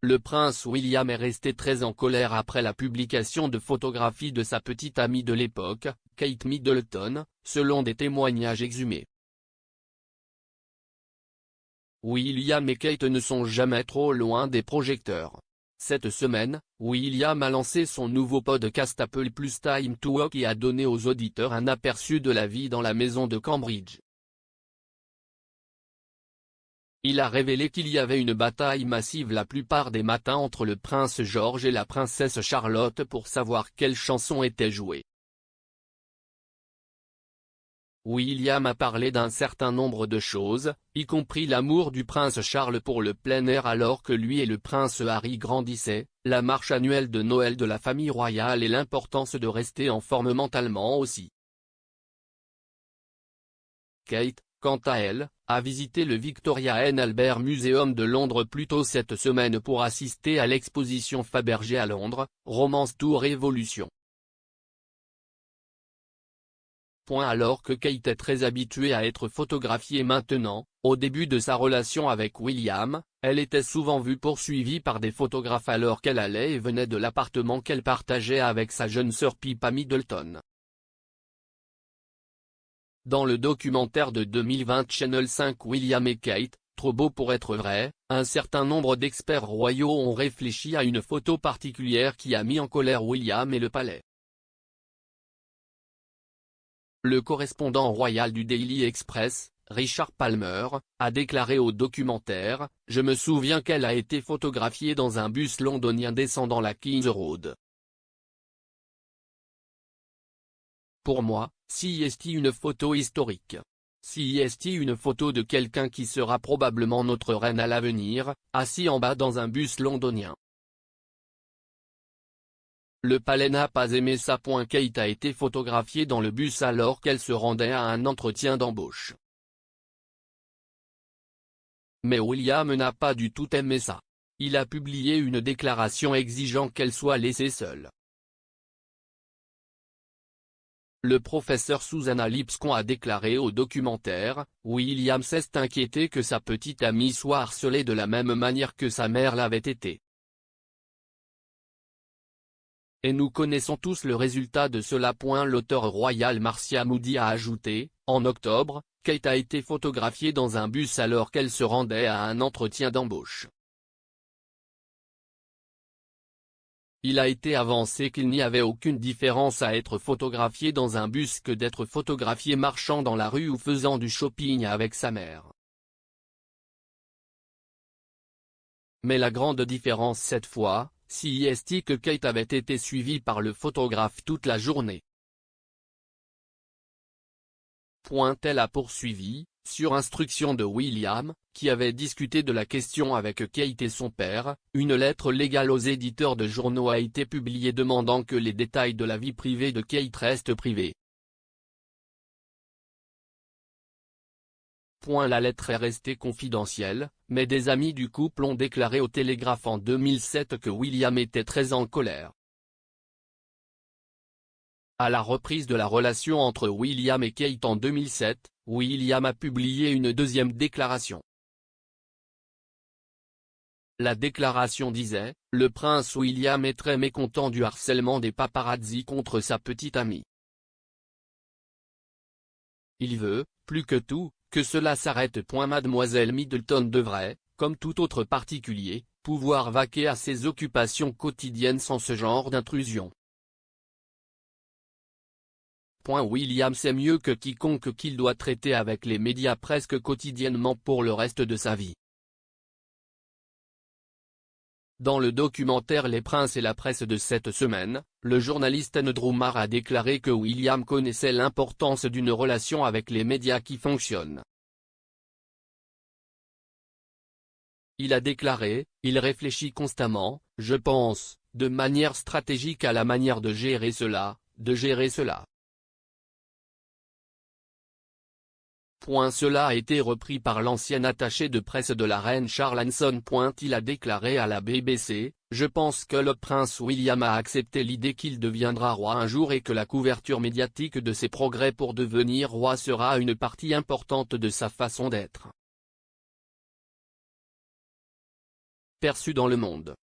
Le prince William est resté très en colère après la publication de photographies de sa petite amie de l'époque, Kate Middleton, selon des témoignages exhumés. William et Kate ne sont jamais trop loin des projecteurs. Cette semaine, William a lancé son nouveau podcast Apple Plus Time to Walk et a donné aux auditeurs un aperçu de la vie dans la maison de Cambridge. Il a révélé qu'il y avait une bataille massive la plupart des matins entre le prince George et la princesse Charlotte pour savoir quelle chanson était jouée. William a parlé d'un certain nombre de choses, y compris l'amour du prince Charles pour le plein air alors que lui et le prince Harry grandissaient, la marche annuelle de Noël de la famille royale et l'importance de rester en forme mentalement aussi. Kate, quant à elle, a visité le Victoria and Albert Museum de Londres plus tôt cette semaine pour assister à l'exposition Fabergé à Londres, Romance Tour Révolution. Alors que Kate est très habituée à être photographiée maintenant, au début de sa relation avec William, elle était souvent vue poursuivie par des photographes alors qu'elle allait et venait de l'appartement qu'elle partageait avec sa jeune sœur Pippa Middleton. Dans le documentaire de 2020 Channel 5 William et Kate, trop beau pour être vrai, un certain nombre d'experts royaux ont réfléchi à une photo particulière qui a mis en colère William et le palais. Le correspondant royal du Daily Express, Richard Palmer, a déclaré au documentaire « Je me souviens qu'elle a été photographiée dans un bus londonien descendant la King's Road. Pour moi, c'est une photo historique. C'est une photo de quelqu'un qui sera probablement notre reine à l'avenir, assis en bas dans un bus londonien. Le palais n'a pas aimé ça. Kate a été photographiée dans le bus alors qu'elle se rendait à un entretien d'embauche. Mais William n'a pas du tout aimé ça. Il a publié une déclaration exigeant qu'elle soit laissée seule. Le professeur Susanna Lipscomb a déclaré au documentaire « William s'est inquiété que sa petite amie soit harcelée de la même manière que sa mère l'avait été. Et nous connaissons tous le résultat de cela. » L'auteur royal Marcia Moody a ajouté « En octobre, Kate a été photographiée dans un bus alors qu'elle se rendait à un entretien d'embauche. Il a été avancé qu'il n'y avait aucune différence à être photographié dans un bus que d'être photographié marchant dans la rue ou faisant du shopping avec sa mère. Mais la grande différence cette fois, c'est que Kate avait été suivie par le photographe toute la journée. Elle a poursuivi, sur instruction de William, qui avait discuté de la question avec Kate et son père, une lettre légale aux éditeurs de journaux a été publiée demandant que les détails de la vie privée de Kate restent privés. La lettre est restée confidentielle, mais des amis du couple ont déclaré au Télégraphe en 2007 que William était très en colère. À la reprise de la relation entre William et Kate en 2007, William a publié une deuxième déclaration. La déclaration disait « Le prince William est très mécontent du harcèlement des paparazzi contre sa petite amie. Il veut, plus que tout, que cela s'arrête. Mademoiselle Middleton devrait, comme tout autre particulier, pouvoir vaquer à ses occupations quotidiennes sans ce genre d'intrusion. William sait mieux que quiconque qu'il doit traiter avec les médias presque quotidiennement pour le reste de sa vie. » Dans le documentaire Les Princes et la presse de cette semaine, le journaliste Andrew Marr a déclaré que William connaissait l'importance d'une relation avec les médias qui fonctionne. Il a déclaré « Il réfléchit constamment, je pense, de manière stratégique à la manière de gérer cela, Cela a été repris par l'ancien attaché de presse de la reine Charles Hanson. Il a déclaré à la BBC « Je pense que le prince William a accepté l'idée qu'il deviendra roi un jour et que la couverture médiatique de ses progrès pour devenir roi sera une partie importante de sa façon d'être. » perçu dans le monde.